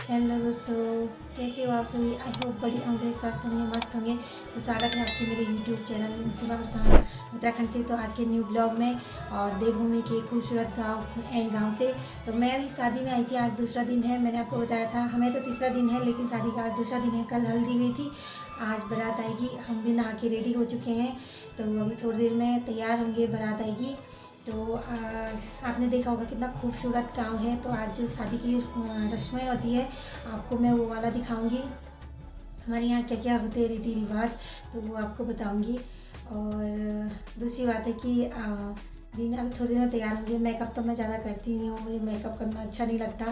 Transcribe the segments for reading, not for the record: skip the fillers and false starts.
Hello दोस्तों, कैसे हो आप सभी। आई होप बढ़िया होंगे, स्वस्थ होंगे, मस्त होंगे। तो स्वागत है आपके मेरे यूट्यूब चैनल शिवा प्रसाद उत्तराखंड से। तो आज के न्यू ब्लॉग में और देवभूमि के खूबसूरत गांव से। तो मैं अभी शादी में आई थी, आज दूसरा दिन है। मैंने आपको बताया था हमें तो तीसरा दिन है, लेकिन शादी का आज दूसरा दिन है। कल हल्दी हुई थी, आज बारात आएगी। हम भी नहा के रेडी हो चुके हैं, तो अभी थोड़ी देर में तैयार होंगे, बारात आएगी। तो आपने देखा होगा कितना खूबसूरत गांव है। तो आज जो शादी की रस्में होती है, आपको मैं वो वाला दिखाऊंगी। हमारे यहाँ क्या क्या होते हैं रीति रिवाज, तो वो आपको बताऊंगी। और दूसरी बात है कि दिन अभी थोड़ी देर में तैयार होंगे। मेकअप तो मैं ज़्यादा करती नहीं हूँ, मुझे मेकअप करना अच्छा नहीं लगता,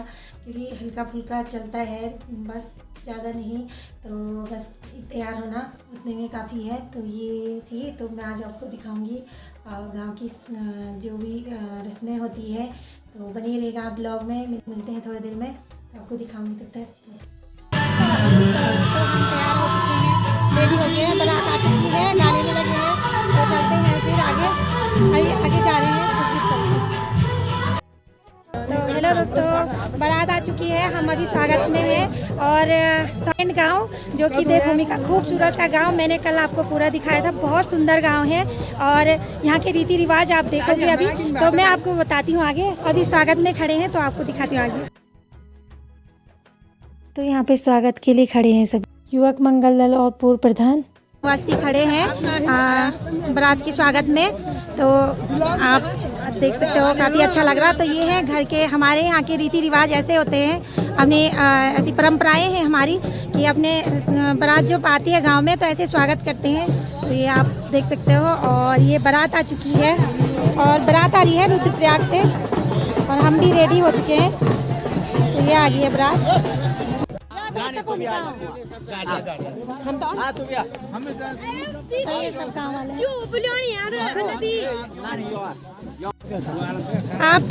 क्योंकि हल्का फुल्का चलता है, बस ज़्यादा नहीं। तो बस तैयार होना उतने में काफ़ी है। तो ये थी, तो मैं आज आपको दिखाऊंगी गांव की जो भी रस्में होती है। तो बनी रहेगा ब्लॉग में, मिलते हैं थोड़ी देर में, तो आपको दिखाऊंगी। तब तक तो हम तैयार हो चुके हैं, रेडी हो गए हैं, बारात आ चुकी है, गाने में लगे हैं। तो चलते हैं फिर आगे, अभी आगे जा रहे हैं, तो फिर चलते हैं। तो हेलो दोस्तों, बारात आ चुकी है, हम अभी स्वागत में हैं। और सेकंड गांव जो कि देवभूमि का खूबसूरत सा गांव, मैंने कल आपको पूरा दिखाया था। बहुत सुंदर गांव है और यहाँ के रीति रिवाज आप देखोगे अभी, तो मैं आपको बताती हूँ आगे। अभी स्वागत में खड़े हैं, तो आपको दिखाती हूँ आगे। तो यहाँ पे स्वागत के लिए खड़े हैं सभी युवक मंगल दल और पूर्व प्रधान वासी खड़े हैं बारात के स्वागत में। तो आप देख सकते हो, काफ़ी अच्छा लग रहा। तो ये है घर के, हमारे यहाँ के रीति रिवाज ऐसे होते हैं। अपने ऐसी परंपराएं हैं हमारी कि अपने बारात जब आती है गांव में, तो ऐसे स्वागत करते हैं। तो ये आप देख सकते हो। और ये बारात आ चुकी है, और बारात आ रही है रुद्रप्रयाग से, और हम भी रेडी हो चुके हैं। तो ये आ गई है बारात। ये सब काम वाले आप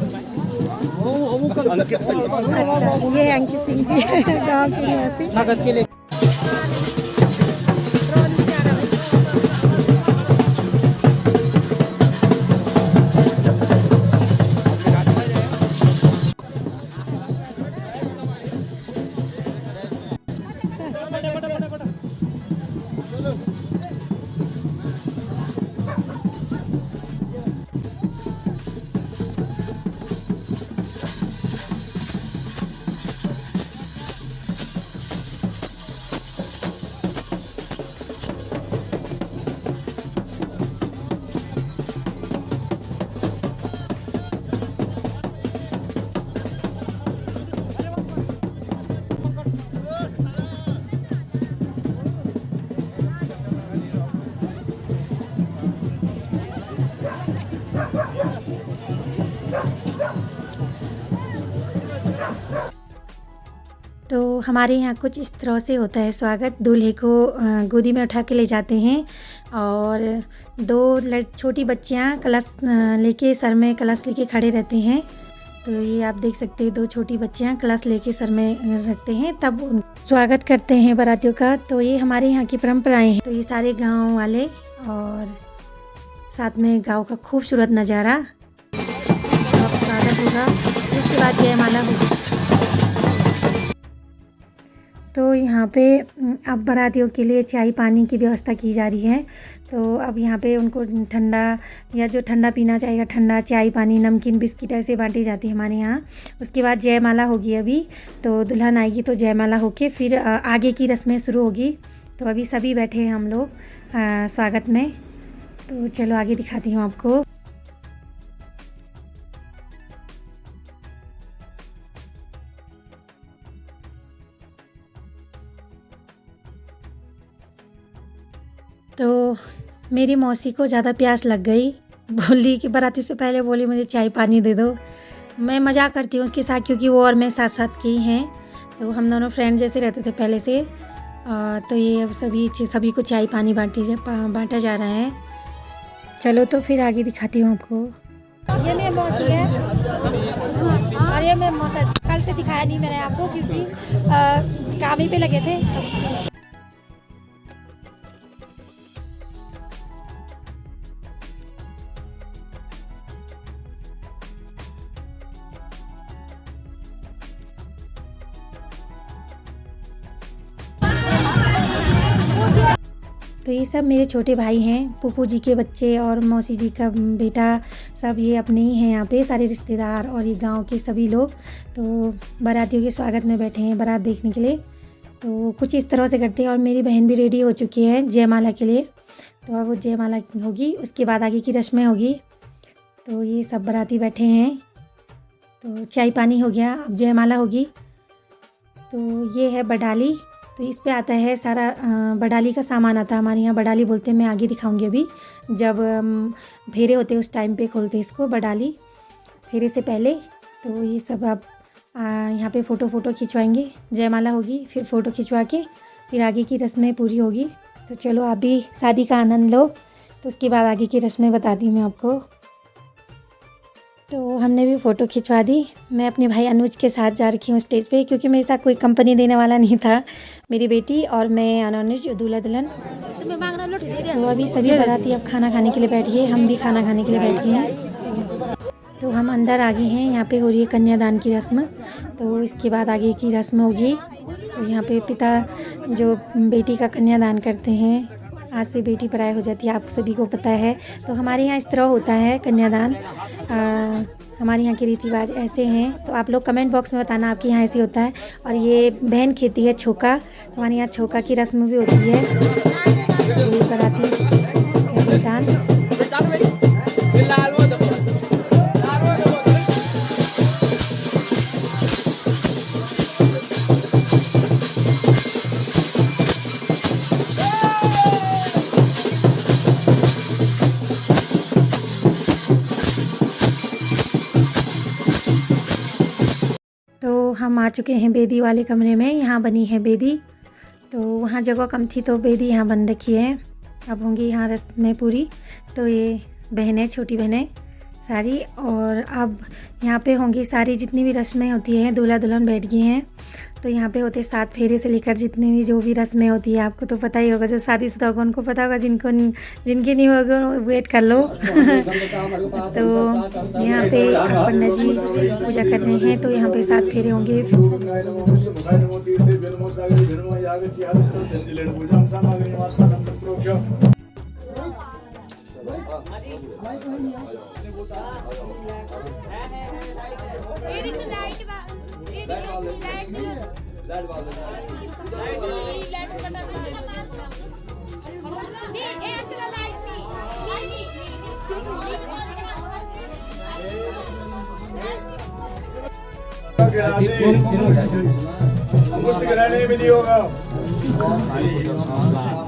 अंकित सिंह। अच्छा, ये अंकित सिंह जी गाँव के निवासी। तो हमारे यहाँ कुछ इस तरह से होता है स्वागत। दूल्हे को गोदी में उठा के ले जाते हैं, और दो छोटी बच्चियाँ कलश लेके, सर में कलश लेके खड़े रहते हैं। तो ये आप देख सकते हैं, दो छोटी बच्चियाँ कलश लेके सर में रखते हैं, तब स्वागत करते हैं बारातियों का। तो ये हमारे यहाँ की परंपराएं हैं। तो ये सारे गाँव वाले और साथ में गाँव का खूबसूरत नज़ारा। अब स्वागत होगा, उसके बाद जयमाला होगी। तो यहाँ पे अब बारातियों के लिए चाय पानी की व्यवस्था की जा रही है। तो अब यहाँ पे उनको ठंडा, या जो ठंडा पीना चाहेगा ठंडा, चाय पानी, नमकीन, बिस्किट ऐसे बांटी जाती है हमारे यहाँ। उसके बाद जयमाला होगी अभी। तो दुल्हन आएगी तो जयमाला होके फिर आगे की रस्में शुरू होगी। तो अभी सभी बैठे हैं हम लोग स्वागत में। तो चलो आगे दिखाती हूँ आपको। तो मेरी मौसी को ज़्यादा प्यास लग गई, बोली कि बाराती से पहले बोली मुझे चाय पानी दे दो। मैं मजाक करती हूँ उसके साथ, क्योंकि वो और मैं साथ साथ की हैं। तो हम दोनों फ्रेंड जैसे रहते थे पहले से। तो ये अब सभी को चाय पानी बांटा जा रहा है। चलो तो फिर आगे दिखाती हूँ आपको। ये मेरी मौसी है, और ये मेरी मौसा। कल से दिखाया नहीं मैंने आपको, क्योंकि काम ही पे लगे थे। तो ये सब मेरे छोटे भाई हैं, पुप्पू जी के बच्चे और मौसी जी का बेटा, सब ये अपने ही हैं यहाँ पे, सारे रिश्तेदार और ये गांव के सभी लोग। तो बारातियों के स्वागत में बैठे हैं बारात देखने के लिए। तो कुछ इस तरह से करते हैं। और मेरी बहन भी रेडी हो चुकी है जयमाला के लिए। तो अब वो जयमाला होगी, उसके बाद आगे की रस्में होगी। तो ये सब बाराती बैठे हैं। तो चाय पानी हो गया, अब जयमाला होगी। तो ये है बडाली। तो इस पे आता है सारा बडाली का सामान आता है, हमारे यहाँ बडाली बोलते हैं। मैं आगे दिखाऊंगी अभी, जब फेरे होते हैं उस टाइम पे खोलते हैं इसको बडाली, फेरे से पहले। तो ये सब आप यहाँ पे फ़ोटो खिंचवाएंगे, जयमाला होगी, फिर फ़ोटो खिंचवा के फिर आगे की रस्में पूरी होगी। तो चलो आप भी शादी का आनंद लो। तो उसके बाद आगे की रस्में बताती हूँ मैं आपको। तो हमने भी फ़ोटो खिंचवा दी। मैं अपने भाई अनुज के साथ जा रखी हूँ स्टेज पे, क्योंकि मेरे साथ कोई कंपनी देने वाला नहीं था। मेरी बेटी और मैं, अनुज, दूल्हा दुल्हन। तो अभी सभी बाराती अब खाना खाने के लिए बैठ गए, हम भी खाना खाने के लिए बैठ गए हैं। तो हम अंदर आ गए हैं। यहाँ पे हो रही है कन्यादान की रस्म। तो इसके बाद आगे की रस्म होगी। तो यहाँ पे पिता जो बेटी का कन्यादान करते हैं, आज से बेटी पराई हो जाती है, आप सभी को पता है। तो हमारे यहाँ इस तरह होता है कन्यादान। हमारे यहाँ के रीति रिवाज ऐसे हैं। तो आप लोग कमेंट बॉक्स में बताना आपके यहाँ ऐसे होता है। और ये बहन खेती है छोका। तो हमारे यहाँ छोका की रस्म भी होती है। ये बाराती करते डांस। तो हम आ चुके हैं बेदी वाले कमरे में। यहाँ बनी है बेदी। तो वहाँ जगह कम थी तो बेदी यहाँ बन रखी है। अब होंगी यहाँ रस्में पूरी। तो ये बहनें, छोटी बहनें सारी, और अब यहाँ पे होंगी सारी जितनी भी रस्में होती हैं। दूल्हा दुल्हन बैठ गए हैं। तो यहाँ पे होते 7 फेरे से लेकर जितनी भी जो भी रस्में होती है, आपको तो पता ही होगा। जो शादीशुदा होगा उनको पता होगा, जिनके नहीं होगा वेट कर लो। तो यहाँ पे पंडित जी पूजा कर रहे हैं। तो यहाँ पे 7 फेरे होंगे।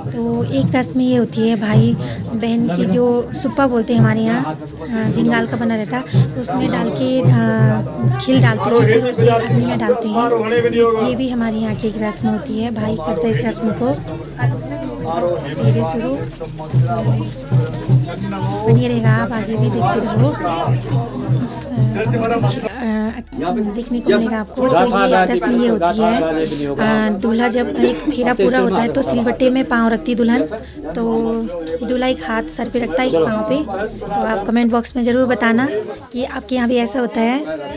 तो एक रस्म ये होती है, भाई बहन की जो सुप्पा बोलते हैं हमारे यहाँ, जिंगाल का बना रहता है। तो उसमें डाल के खिल डालते हैं, फिर उसे अग्नि में डालते हैं। ये भी हमारे यहाँ की एक रस्म होती है। भाई करते हैं इस रस्म को। धीरे शुरू बनी रहेगा, आप आगे भी देखते रहो, देखने को मिलेगा आपको। तो ये रस्म ये होती है, दूल्हा जब एक फेरा पूरा होता है तो सिलबट्टे में पाँव रखती है दुल्हन। तो दूल्हा एक हाथ सर पे रखता है, एक पाँव पे। तो आप कमेंट बॉक्स में ज़रूर बताना कि आपके यहाँ भी ऐसा होता है।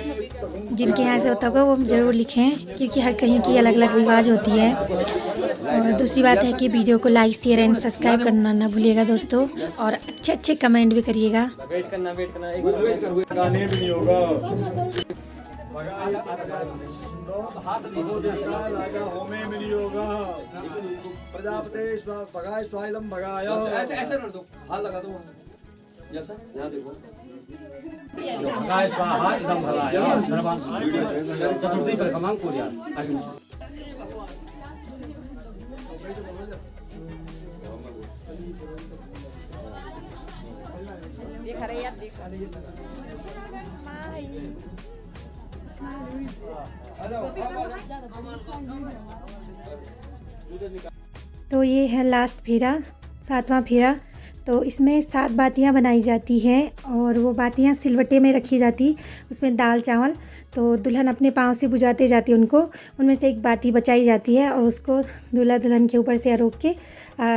जिनके यहाँ ऐसा होता होगा वो ज़रूर लिखें, क्योंकि हर कहीं की अलग अलग रिवाज होती है। और दूसरी बात है कि वीडियो को लाइक, शेयर एंड सब्सक्राइब करना ना भूलिएगा दोस्तों, और अच्छे अच्छे कमेंट भी करिएगा। वेट करना एक गाने भी नहीं होगा। प्रजापति भगाय स्वाइलम भगाय, ऐसे कर दो, हाथ लगा दो जैसा, यहाँ देखो। भगाय स्वाहा इदम भगाय सर्वान् चतुर्थी परिक्रमां कुर्यात्। देख रहे यार, देख तो ये है लास्ट फेरा, 7वां फेरा। तो इसमें 7 बातियाँ बनाई जाती हैं और वो बातियाँ सिलवट्टे में रखी जाती, उसमें दाल चावल। तो दुल्हन अपने पाँव से बुझाते जाती है उनको, उनमें से एक बाती बचाई जाती है और उसको दूल्हा दुल्हन के ऊपर से रोक के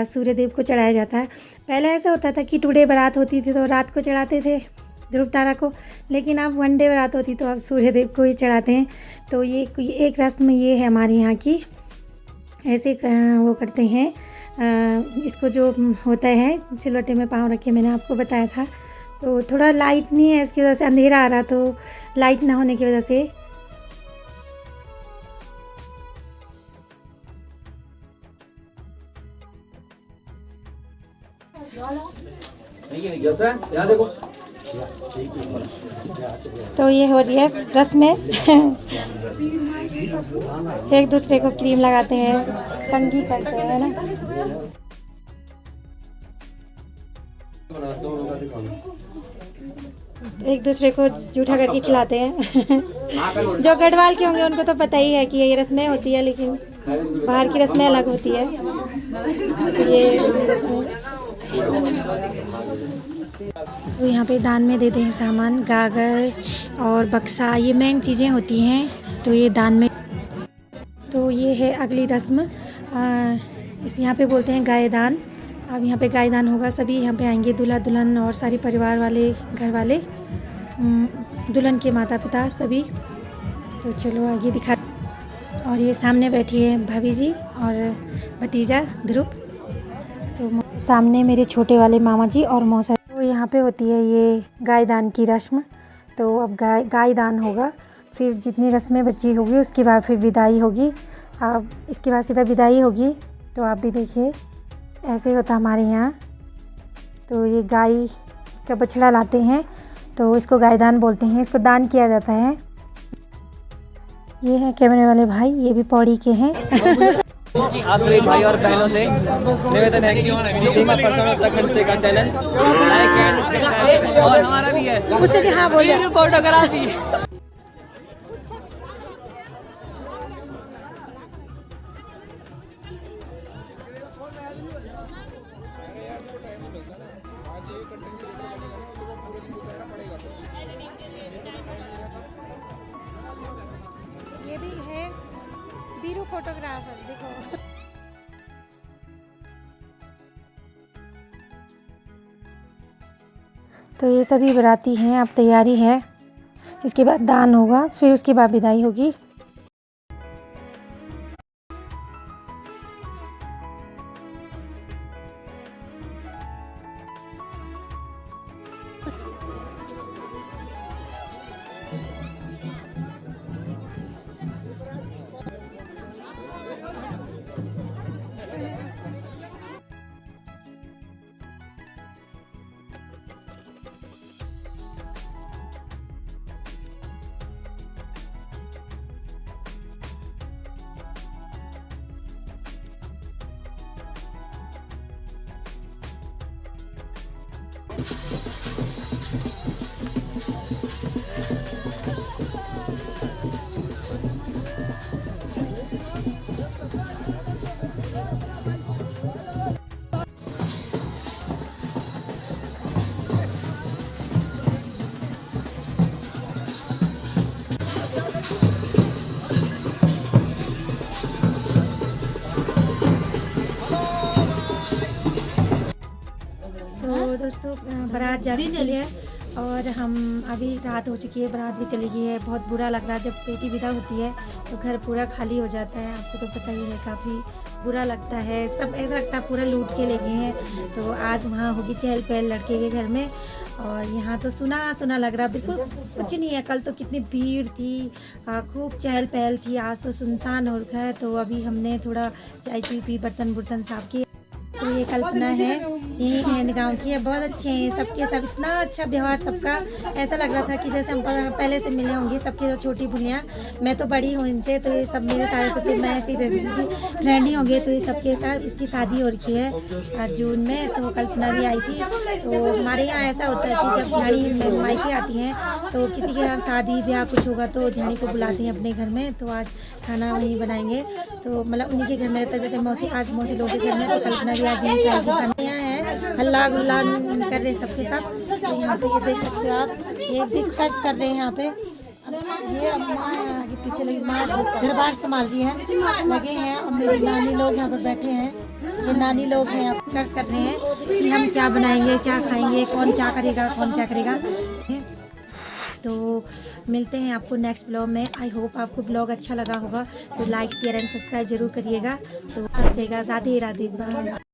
सूर्य देव को चढ़ाया जाता है। पहले ऐसा होता था कि टुडे बारात होती थी तो रात को चढ़ाते थे ध्रुव तारा को, लेकिन अब वन डे बारात होती तो अब सूर्य देव को ही चढ़ाते हैं। तो ये एक रस्म ये है हमारे यहाँ की, ऐसे वो करते हैं। इसको जो होता है सिलवट्टे में पाँव रखे, मैंने आपको बताया था। तो थोड़ा लाइट नहीं है, इसकी वजह से अंधेरा आ रहा, तो लाइट ना होने की वजह से यहाँ देखो। तो ये हो रही है रस्म में एक दूसरे को क्रीम लगाते हैं, कंघी करते हैं ना। एक दूसरे को जूठा करके खिलाते हैं जो गढ़वाल के होंगे उनको तो पता ही है कि ये रस्में होती है, लेकिन बाहर की रस्में अलग होती है। ये रस्में तो यहाँ पे दान में देते हैं सामान, गागर और बक्सा, ये मेन चीज़ें होती हैं। तो ये दान में, तो ये है अगली रस्म, इस यहाँ पे बोलते हैं गायदान। अब यहाँ पे गायदान होगा, सभी यहाँ पे आएंगे, दूल्हा दुल्हन और सारी परिवार वाले, घर वाले, दुल्हन के माता पिता सभी। तो चलो आगे दिखा। और ये सामने बैठी है भाभी जी और भतीजा ध्रुव, तो सामने मेरे छोटे वाले मामा जी और मौसा। तो यहाँ पे होती है ये गायदान की रस्म। तो अब गायदान होगा, फिर जितनी रस्में बची होगी उसके बाद फिर विदाई होगी। अब इसके बाद सीधा विदाई होगी। तो आप भी देखिए ऐसे होता हमारे यहाँ। तो ये गाय का बछड़ा लाते हैं, तो इसको गायदान बोलते हैं, इसको दान किया जाता है। ये हैं कैमरे वाले भाई, ये भी पौड़ी के हैं आप सभी भाई और बहनों से निवेदन है कि सीमा परचौन उत्तराखंड से का चैनल लाइक एंड सब्सक्राइब, और हमारा भी है, उसने भी हाँ बोला, फोटोग्राफी। ये भी है बीरू फोटोग्राफर, देखो। तो ये सभी बाराती हैं, अब तैयारी है, इसके बाद दान होगा, फिर उसके बाद विदाई होगी। तो दोस्तों बारात जा चुकी है और हम अभी रात हो चुकी है, बारात भी चली गई है। बहुत बुरा लग रहा है, जब बेटी विदा होती है तो घर पूरा खाली हो जाता है, आपको तो पता ही है, काफ़ी बुरा लगता है। सब ऐसा लगता है पूरा लूट के ले गए हैं। तो आज वहाँ होगी चहल पहल लड़के के घर में, और यहाँ तो सुना सुना लग रहा, बिल्कुल कुछ नहीं है। कल तो कितनी भीड़ थी, खूब चहल पहल थी, आज तो सुनसान हो रखा है। तो अभी हमने थोड़ा चाय पी, बर्तन साफ किए। तो ये कल्पना है, यही हैंड गाँव की है, बहुत अच्छे हैं सबके सब, इतना अच्छा व्यवहार सबका। ऐसा लग रहा था कि जैसे हम पहले से मिले होंगे। सबकी तो छोटी बुनिया, मैं तो बड़ी हूँ इनसे, तो ये सब मेरे सारे से मैं ऐसी फ्रेंड ही होंगे। तो ये सबके साथ, इसकी शादी हो रखी है जून में, तो कल्पना भी आई थी। तो हमारे यहाँ ऐसा होता है कि जब ध्यानी मायके आती हैं तो किसी के यहाँ शादी ब्याह कुछ होगा तो ध्यानी को बुलाते हैं अपने घर में। तो आज खाना वहीं बनाएंगे, तो मतलब उन्हीं के घर में रहता है। जैसे मौसी, आज मौसी लोगों के घर में, तो कल्पना भी आज यहीं खाना यहाँ है। हल्ला गुल्ला कर रहे सबके सब। तो यहाँ पे ये देख सकते हो आप, ये डिस्कस कर रहे हैं यहाँ पे। ये अम्मा है, ये पीछे लगी माँ घर बार संभाल रही है, लगे हैं। और मेरी नानी लोग यहाँ पे बैठे हैं, ये नानी लोग हैं, डिस्कस कर रहे हैं कि हम क्या बनाएंगे, क्या खाएंगे, कौन क्या करेगा, कौन क्या करेगा। तो मिलते हैं आपको नेक्स्ट ब्लॉग में। आई होप आपको ब्लॉग अच्छा लगा होगा, तो लाइक शेयर एंड सब्सक्राइब जरूर करिएगा। तो बस राधे राधे, बाय।